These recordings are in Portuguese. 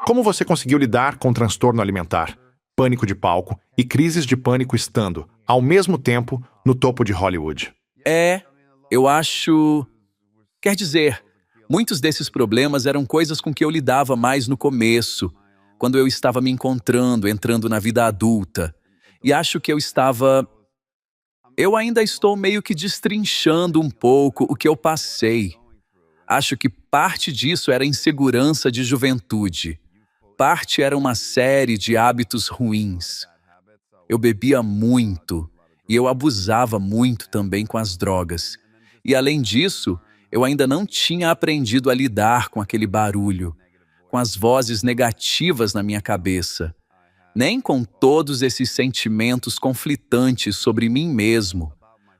Como você conseguiu lidar com transtorno alimentar, pânico de palco e crises de pânico estando, ao mesmo tempo, no topo de Hollywood? Eu acho... Quer dizer, muitos desses problemas eram coisas com que eu lidava mais no começo, quando eu estava me encontrando, entrando na vida adulta. E acho que eu ainda estou meio que destrinchando um pouco o que eu passei. Acho que parte disso era insegurança de juventude. Parte era uma série de hábitos ruins. Eu bebia muito e eu abusava muito também com as drogas. E além disso, eu ainda não tinha aprendido a lidar com aquele barulho, com as vozes negativas na minha cabeça, nem com todos esses sentimentos conflitantes sobre mim mesmo,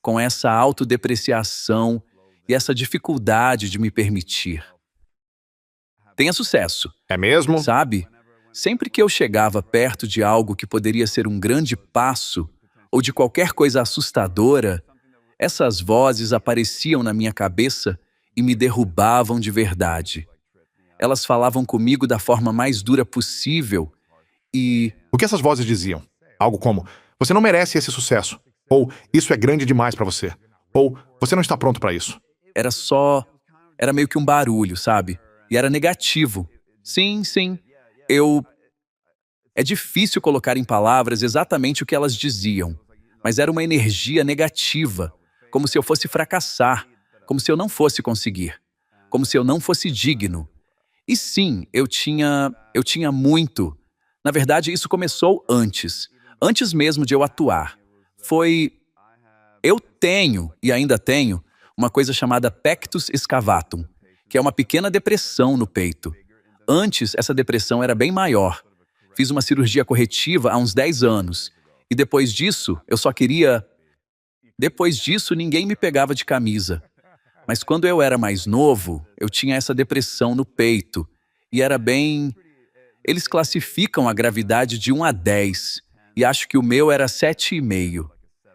com essa autodepreciação e essa dificuldade de me permitir. Tenha sucesso, É mesmo? sabe? Sempre que eu chegava perto de algo que poderia ser um grande passo, ou de qualquer coisa assustadora, essas vozes apareciam na minha cabeça e me derrubavam de verdade. Elas falavam comigo da forma mais dura possível e O que essas vozes diziam? Algo como, você não merece esse sucesso. Ou, isso é grande demais pra você. Ou, você não está pronto pra isso. era meio que um barulho, sabe? E era negativo. Sim, é difícil colocar em palavras exatamente o que elas diziam, mas era uma energia negativa, como se eu fosse fracassar, como se eu não fosse conseguir, como se eu não fosse digno. E sim, eu tinha muito. Na verdade, isso começou antes mesmo de eu atuar. Eu tenho, e ainda tenho, uma coisa chamada pectus excavatum, que é uma pequena depressão no peito. Antes, essa depressão era bem maior. Fiz uma cirurgia corretiva há uns 10 anos. E depois disso, Depois disso, ninguém me pegava de camisa. Mas quando eu era mais novo, eu tinha essa depressão no peito. E era bem... Eles classificam a gravidade de 1 a 10. E acho que o meu era 7,5.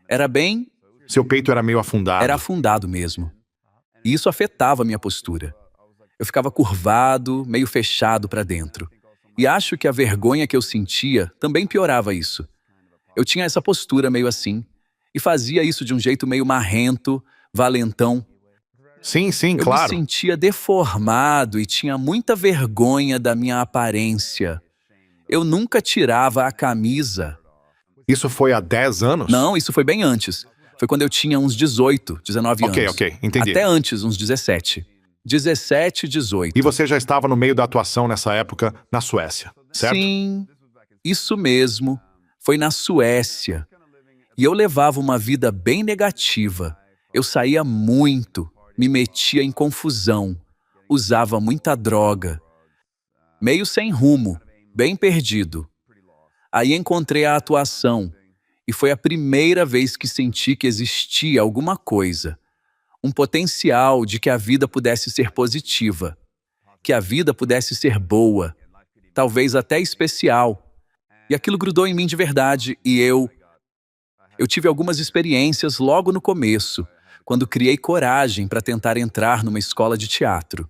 Era bem... Seu peito era meio afundado. Era afundado mesmo. E isso afetava a minha postura. Eu ficava curvado, meio fechado para dentro. E acho que a vergonha que eu sentia também piorava isso. Eu tinha essa postura meio assim, e fazia isso de um jeito meio marrento, valentão. Sim, Eu me claro. sentia deformado e tinha muita vergonha da minha aparência. Eu nunca tirava a camisa. Isso foi há 10 anos? Não, isso foi bem antes. Foi quando eu tinha uns 18, 19 anos. Ok, entendi. Até antes, uns 17. 17, 18. E você já estava no meio da atuação nessa época na Suécia, certo? Sim, isso mesmo. Foi na Suécia. E eu levava uma vida bem negativa. Eu saía muito, me metia em confusão, usava muita droga. Meio sem rumo, bem perdido. Aí encontrei a atuação e foi a primeira vez que senti que existia alguma coisa, um potencial de que a vida pudesse ser positiva, que a vida pudesse ser boa, talvez até especial. E aquilo grudou em mim de verdade e eu tive algumas experiências logo no começo, quando criei coragem para tentar entrar numa escola de teatro.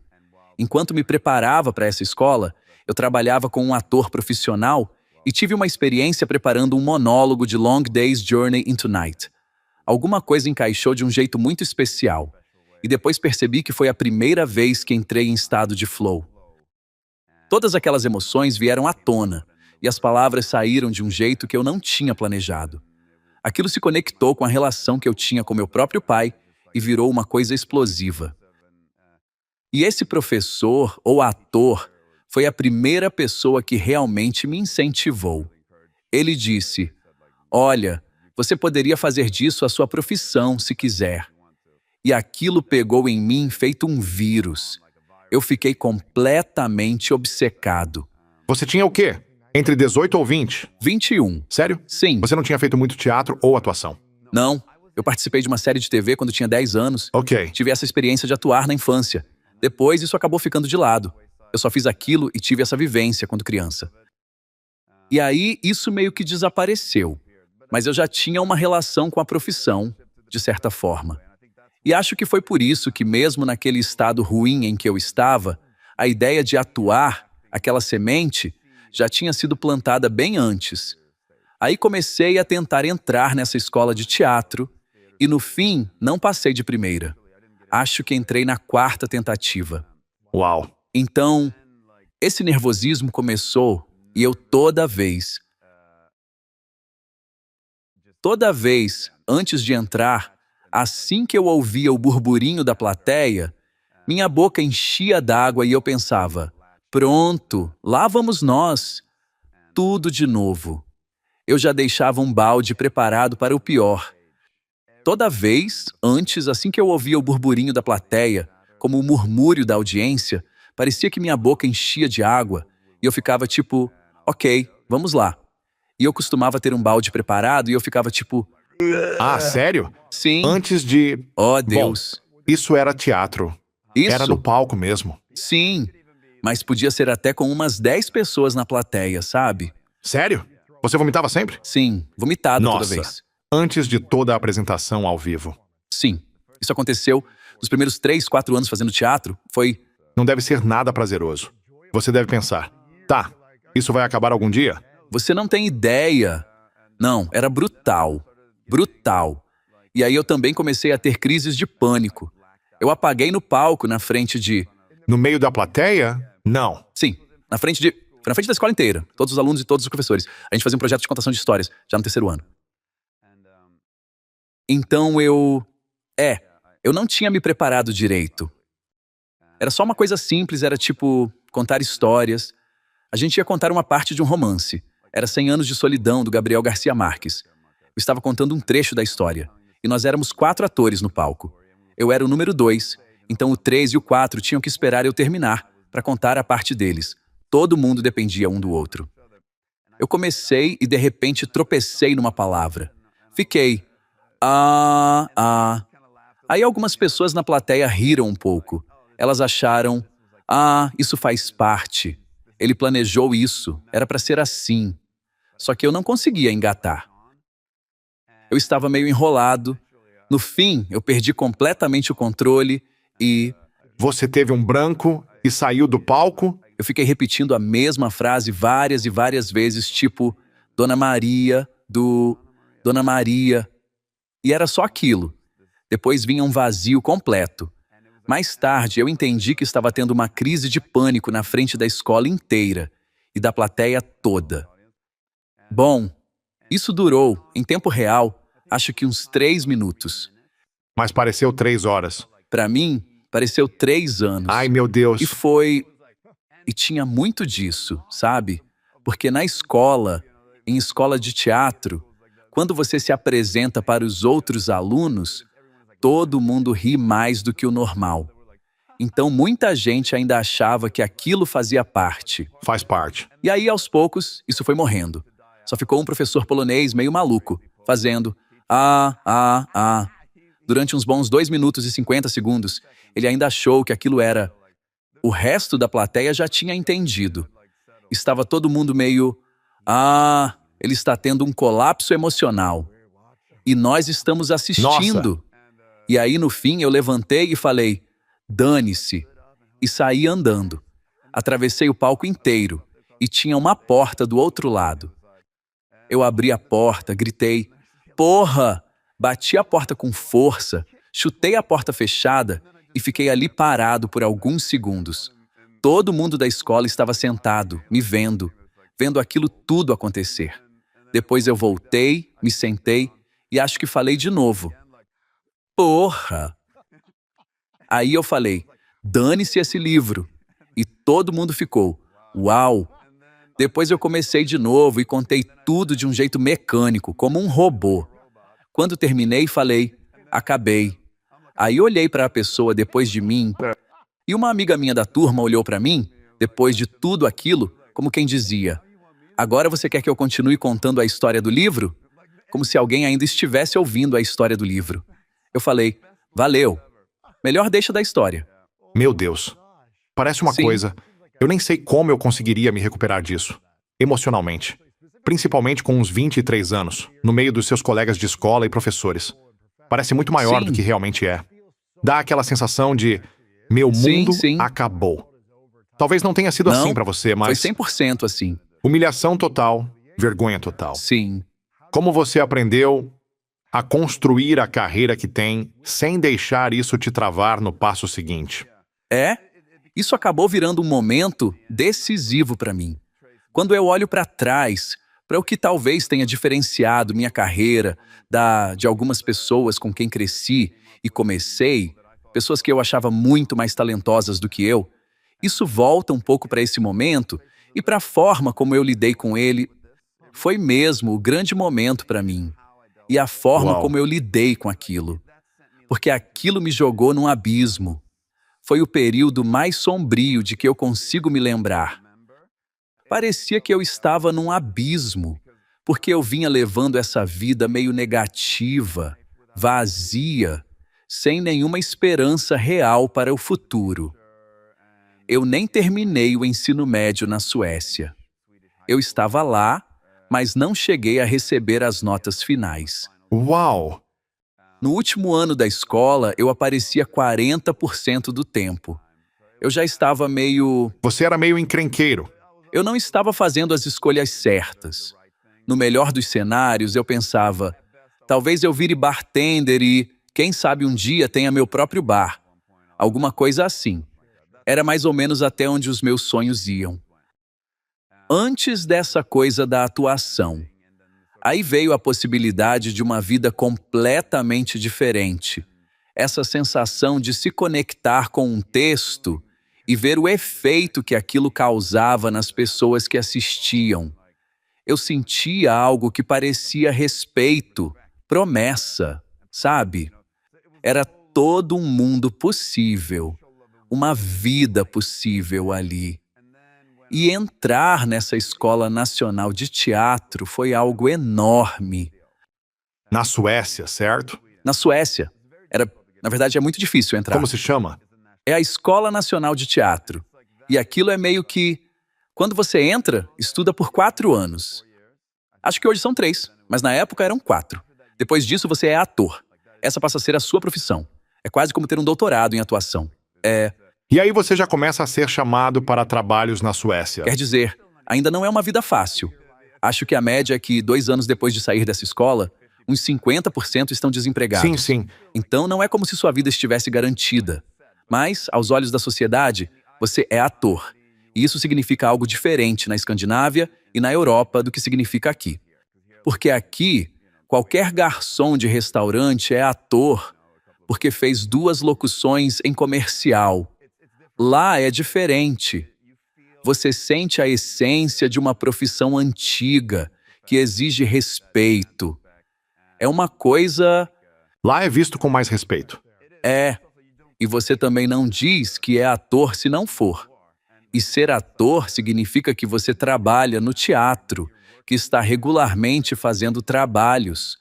Enquanto me preparava para essa escola, eu trabalhava com um ator profissional e tive uma experiência preparando um monólogo de Long Day's Journey into Night. Alguma coisa encaixou de um jeito muito especial. E depois percebi que foi a primeira vez que entrei em estado de flow. Todas aquelas emoções vieram à tona, e as palavras saíram de um jeito que eu não tinha planejado. Aquilo se conectou com a relação que eu tinha com meu próprio pai e virou uma coisa explosiva. E esse professor, ou ator, foi a primeira pessoa que realmente me incentivou. Ele disse, olha, você poderia fazer disso a sua profissão se quiser. E aquilo pegou em mim feito um vírus. Eu fiquei completamente obcecado. Você tinha o quê? Entre 18 ou 20? 21. Sério? Sim. Você não tinha feito muito teatro ou atuação? Não. Eu participei de uma série de TV quando tinha 10 anos. Ok. Tive essa experiência de atuar na infância. Depois, isso acabou ficando de lado. Eu só fiz aquilo e tive essa vivência quando criança. E aí, isso meio que desapareceu. Mas eu já tinha uma relação com a profissão, de certa forma. E acho que foi por isso que, mesmo naquele estado ruim em que eu estava, a ideia de atuar Aquela semente já tinha sido plantada bem antes. Aí comecei a tentar entrar nessa escola de teatro e no fim não passei de primeira. Acho que entrei na 4ª tentativa. Uau. Então, esse nervosismo começou e eu toda vez, antes de entrar, assim que eu ouvia o burburinho da plateia, minha boca enchia d'água e eu pensava, pronto, lá vamos nós. Tudo de novo. Eu já deixava um balde preparado para o pior. Toda vez, antes, assim que eu ouvia o burburinho da plateia, como o murmúrio da audiência, parecia que minha boca enchia de água e eu ficava tipo, ok, vamos lá. E eu costumava ter um balde preparado e eu ficava tipo, Ah, sério? sim, Antes de... oh Bom, Deus. isso era teatro. Era no Isso, palco mesmo. sim, mas podia ser até com umas 10 pessoas na plateia, sabe? Sério? Você vomitava sempre? Sim, vomitado toda Nossa. vez. Antes de toda a apresentação ao vivo. Sim, isso aconteceu nos primeiros 3, 4 anos fazendo teatro, foi... Não deve ser nada prazeroso. Você deve pensar, tá, isso vai acabar algum dia? Você não tem ideia. Não, era brutal. Brutal. E aí eu também comecei a ter crises de pânico. Eu apaguei no palco, na frente de... No meio da plateia? Não. Sim, foi na frente da escola inteira. Todos os alunos e todos os professores. A gente fazia um projeto de contação de histórias, já no 3º ano. Então eu não tinha me preparado direito. Era só uma coisa simples, era tipo contar histórias. A gente ia contar uma parte de um romance. Era 100 Anos de Solidão, do Gabriel Garcia Marques. Eu estava contando um trecho da história. E nós éramos 4 atores no palco. Eu era o número 2, então o 3 e o 4 tinham que esperar eu terminar para contar a parte deles. Todo mundo dependia um do outro. Eu comecei e de repente tropecei numa palavra. Fiquei... Aí algumas pessoas na plateia riram um pouco. Elas acharam... isso faz parte. Ele planejou isso. Era para ser assim. Só que eu não conseguia engatar. Eu estava meio enrolado. No fim, eu perdi completamente o controle e... Você teve um branco e saiu do palco? Eu fiquei repetindo a mesma frase várias e várias vezes, tipo... Dona Maria, Dona Maria... E era só aquilo. Depois vinha um vazio completo. Mais tarde, eu entendi que estava tendo uma crise de pânico na frente da escola inteira e da plateia toda. Bom, isso durou, em tempo real, acho que uns 3 minutos. Mas pareceu 3 horas. Para mim, pareceu 3 anos. Ai, meu Deus. E tinha muito disso, sabe? Porque na escola, em escola de teatro, quando você se apresenta para os outros alunos, todo mundo ri mais do que o normal. Então muita gente ainda achava que aquilo fazia parte. Faz parte. E aí, aos poucos, isso foi morrendo. Só ficou um professor polonês meio maluco, fazendo Durante uns bons 2 minutos e 50 segundos, ele ainda achou que aquilo era... O resto da plateia já tinha entendido. Estava todo mundo meio... ele está tendo um colapso emocional. E nós estamos assistindo. Nossa. E aí, no fim, eu levantei e falei, dane-se. E saí andando. Atravessei o palco inteiro. E tinha uma porta do outro lado. Eu abri a porta, gritei, porra! Bati a porta com força, chutei a porta fechada e fiquei ali parado por alguns segundos. Todo mundo da escola estava sentado, me vendo aquilo tudo acontecer. Depois eu voltei, me sentei e acho que falei de novo. Porra! Aí eu falei, dane-se esse livro. E todo mundo ficou, uau! Depois eu comecei de novo e contei tudo de um jeito mecânico, como um robô. Quando terminei, falei, acabei. Aí olhei para a pessoa depois de mim e uma amiga minha da turma olhou para mim, depois de tudo aquilo, como quem dizia, agora você quer que eu continue contando a história do livro? Como se alguém ainda estivesse ouvindo a história do livro. Eu falei, valeu. Melhor deixa da história. Meu Deus. Parece uma Sim. coisa... Eu nem sei como eu conseguiria me recuperar disso. Emocionalmente. Principalmente com uns 23 anos, no meio dos seus colegas de escola e professores. Parece muito maior Sim. do que realmente é. Dá aquela sensação de... Meu Sim, mundo sim. acabou. Talvez não tenha sido assim Não, pra você, foi mas 100% assim. humilhação total, vergonha total. Sim. Como você aprendeu a construir a carreira que tem sem deixar isso te travar no passo seguinte? Isso acabou virando um momento decisivo para mim. Quando eu olho para trás, para o que talvez tenha diferenciado minha carreira de algumas pessoas com quem cresci e comecei, pessoas que eu achava muito mais talentosas do que eu, isso volta um pouco para esse momento e para a forma como eu lidei com ele. Foi mesmo o grande momento para mim. E a forma Uau. como eu lidei com aquilo. Porque aquilo me jogou num abismo. Foi o período mais sombrio de que eu consigo me lembrar. Parecia que eu estava num abismo, porque eu vinha levando essa vida meio negativa, vazia, sem nenhuma esperança real para o futuro. Eu nem terminei o ensino médio na Suécia. Eu estava lá, mas não cheguei a receber as notas finais. Uau! No último ano da escola, eu aparecia 40% do tempo. Eu já estava meio... Você era meio encrenqueiro. Eu não estava fazendo as escolhas certas. No melhor dos cenários, eu pensava, talvez eu vire bartender e, quem sabe um dia tenha meu próprio bar. Alguma coisa assim. Era mais ou menos até onde os meus sonhos iam. Antes dessa coisa da atuação, aí veio a possibilidade de uma vida completamente diferente. Essa sensação de se conectar com um texto e ver o efeito que aquilo causava nas pessoas que assistiam. Eu sentia algo que parecia respeito, promessa, sabe? Era todo um mundo possível, uma vida possível ali. E entrar nessa Escola Nacional de Teatro foi algo enorme. Na Suécia, certo? Na Suécia. Na verdade, é muito difícil entrar. Como se chama? É a Escola Nacional de Teatro. E aquilo é meio que... Quando você entra, estuda por 4 anos. Acho que hoje são 3, mas na época eram 4. Depois disso, você é ator. Essa passa a ser a sua profissão. É quase como ter um doutorado em atuação. E aí você já começa a ser chamado para trabalhos na Suécia. Quer dizer, ainda não é uma vida fácil. Acho que a média é que 2 anos depois de sair dessa escola, uns 50% estão desempregados. Sim, sim. Então não é como se sua vida estivesse garantida. Mas, aos olhos da sociedade, você é ator. E isso significa algo diferente na Escandinávia e na Europa do que significa aqui. Porque aqui, qualquer garçom de restaurante é ator porque fez 2 locuções em comercial. Lá é diferente. Você sente a essência de uma profissão antiga que exige respeito. É uma coisa... Lá é visto com mais respeito. E você também não diz que é ator se não for. E ser ator significa que você trabalha no teatro, que está regularmente fazendo trabalhos.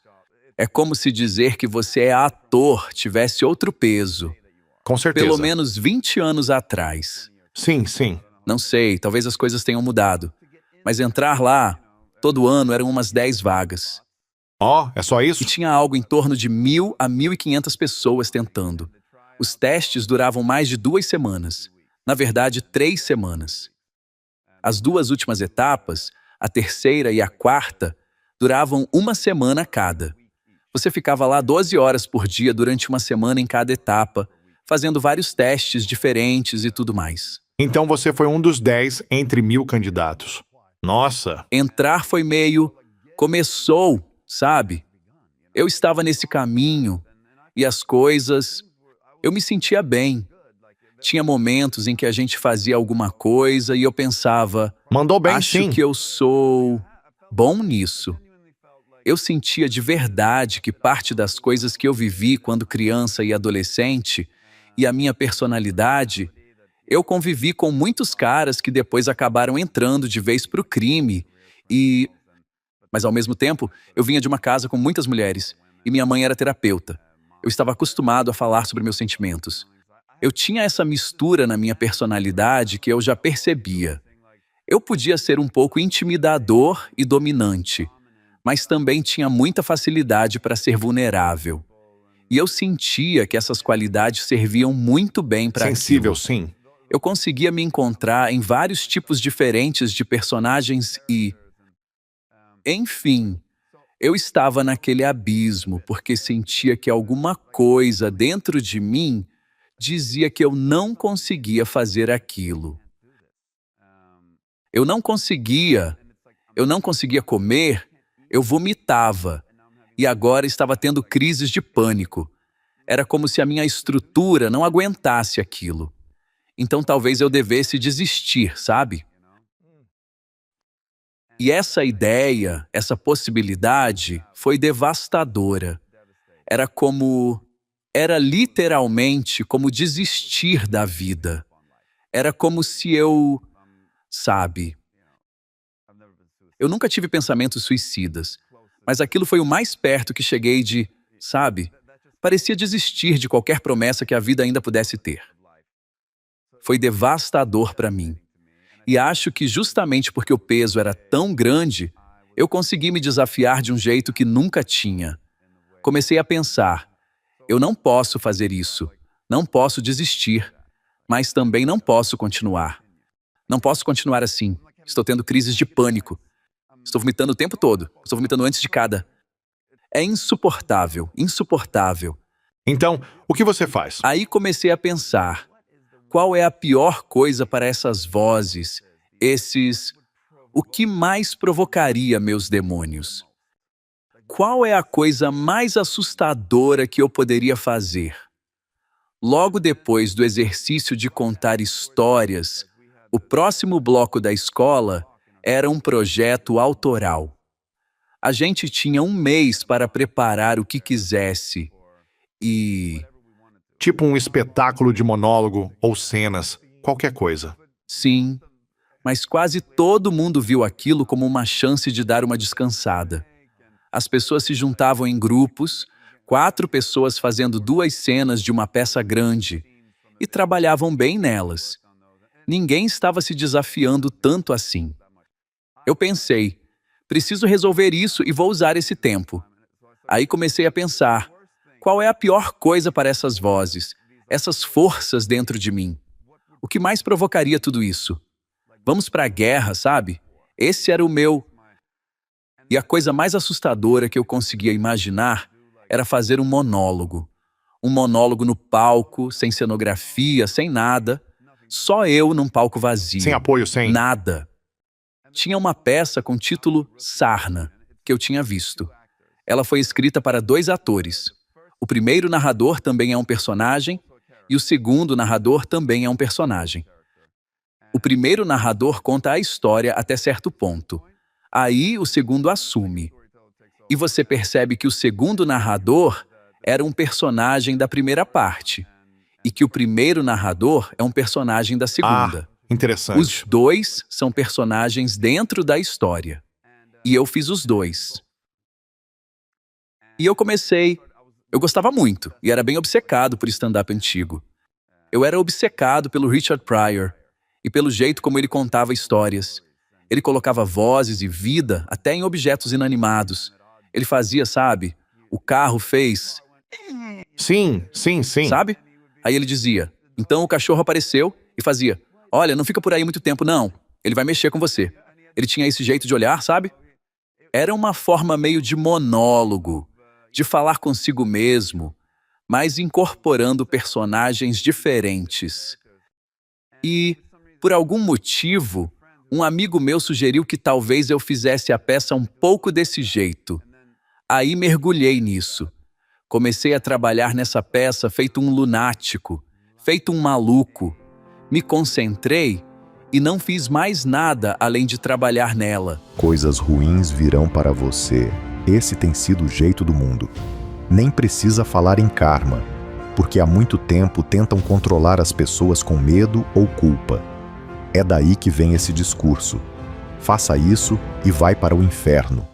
É como se dizer que você é ator tivesse outro peso. Com certeza. Pelo menos 20 anos atrás. Sim, sim. Não sei, talvez as coisas tenham mudado. Mas entrar lá, todo ano eram umas 10 vagas. É só E isso? tinha algo em torno de 1.000 a 1.500 pessoas tentando. Os testes duravam mais de 2 semanas. Na verdade, 3 semanas. As 2 últimas etapas, a terceira e a quarta, duravam 1 semana cada. Você ficava lá 12 horas por dia durante 1 semana em cada etapa, fazendo vários testes diferentes e tudo mais. Então você foi um dos 10 entre 1.000 candidatos. Nossa! Entrar foi meio... Começou, sabe? Eu estava nesse caminho e as coisas... Eu me sentia bem. Tinha momentos em que a gente fazia alguma coisa e eu pensava... Mandou bem, acho sim. que eu sou bom nisso. Eu sentia de verdade que parte das coisas que eu vivi quando criança e adolescente e a minha personalidade, eu convivi com muitos caras que depois acabaram entrando de vez pro crime Mas ao mesmo tempo, eu vinha de uma casa com muitas mulheres e minha mãe era terapeuta. Eu estava acostumado a falar sobre meus sentimentos. Eu tinha essa mistura na minha personalidade que eu já percebia. Eu podia ser um pouco intimidador e dominante, mas também tinha muita facilidade para ser vulnerável. E eu sentia que essas qualidades serviam muito bem para Sensível, aquilo. sim. Eu conseguia me encontrar em vários tipos diferentes de personagens e, enfim, eu estava naquele abismo porque sentia que alguma coisa dentro de mim dizia que eu não conseguia fazer aquilo. Eu não conseguia, eu não conseguia comer, eu vomitava e agora estava tendo crises de pânico. Era como se a minha estrutura não aguentasse aquilo. Então talvez eu devesse desistir, sabe? E essa ideia, essa possibilidade foi devastadora. Era literalmente como desistir da vida. Era como se sabe, eu nunca tive pensamentos suicidas, mas aquilo foi o mais perto que cheguei de, sabe, parecia desistir de qualquer promessa que a vida ainda pudesse ter. Foi devastador para mim. E acho que justamente porque o peso era tão grande, eu consegui me desafiar de um jeito que nunca tinha. Comecei a pensar, eu não posso fazer isso, não posso desistir, mas também não posso continuar. Não posso continuar assim. Estou tendo crises de pânico. Estou vomitando o tempo todo. Estou vomitando antes de cada. É insuportável, insuportável. Então, o que você faz? Aí comecei a pensar, qual é a pior coisa para essas vozes, o que mais provocaria meus demônios? Qual é a coisa mais assustadora que eu poderia fazer? Logo depois do exercício de contar histórias, o próximo bloco da escola era um projeto autoral. A gente tinha um mês para preparar o que quisesse e, Tipo um espetáculo de monólogo ou cenas, qualquer coisa. sim, mas quase todo mundo viu aquilo como uma chance de dar uma descansada. As pessoas se juntavam em grupos, 4 pessoas fazendo 2 cenas de uma peça grande, e trabalhavam bem nelas. Ninguém estava se desafiando tanto assim. Eu pensei, preciso resolver isso e vou usar esse tempo. Aí comecei a pensar, qual é a pior coisa para essas vozes, essas forças dentro de mim? O que mais provocaria tudo isso? Vamos para a guerra, sabe? Esse era o meu... E a coisa mais assustadora que eu conseguia imaginar era fazer um monólogo. Um monólogo no palco, sem cenografia, sem nada. Só eu num palco vazio. Sem apoio, sem... Nada. Tinha uma peça com título Sarna, que eu tinha visto. Ela foi escrita para 2 atores. O primeiro narrador também é um personagem e o segundo narrador também é um personagem. O primeiro narrador conta a história até certo ponto. Aí o segundo assume. E você percebe que o segundo narrador era um personagem da primeira parte e que o primeiro narrador é um personagem da segunda. Interessante. Os 2 são personagens dentro da história. E eu fiz os 2. E eu gostava muito e era bem obcecado por stand-up antigo. Eu era obcecado pelo Richard Pryor e pelo jeito como ele contava histórias. Ele colocava vozes e vida até em objetos inanimados. Ele fazia, sabe? O carro fez... Sim. Sabe? Aí ele dizia, então o cachorro apareceu e fazia, olha, não fica por aí muito tempo, não. Ele vai mexer com você. Ele tinha esse jeito de olhar, sabe? Era uma forma meio de monólogo, de falar consigo mesmo, mas incorporando personagens diferentes. E, por algum motivo, um amigo meu sugeriu que talvez eu fizesse a peça um pouco desse jeito. Aí mergulhei nisso. Comecei a trabalhar nessa peça feito um lunático, feito um maluco. Me concentrei e não fiz mais nada além de trabalhar nela. Coisas ruins virão para você. Esse tem sido o jeito do mundo. Nem precisa falar em karma, porque há muito tempo tentam controlar as pessoas com medo ou culpa. É daí que vem esse discurso. Faça isso e vai para o inferno.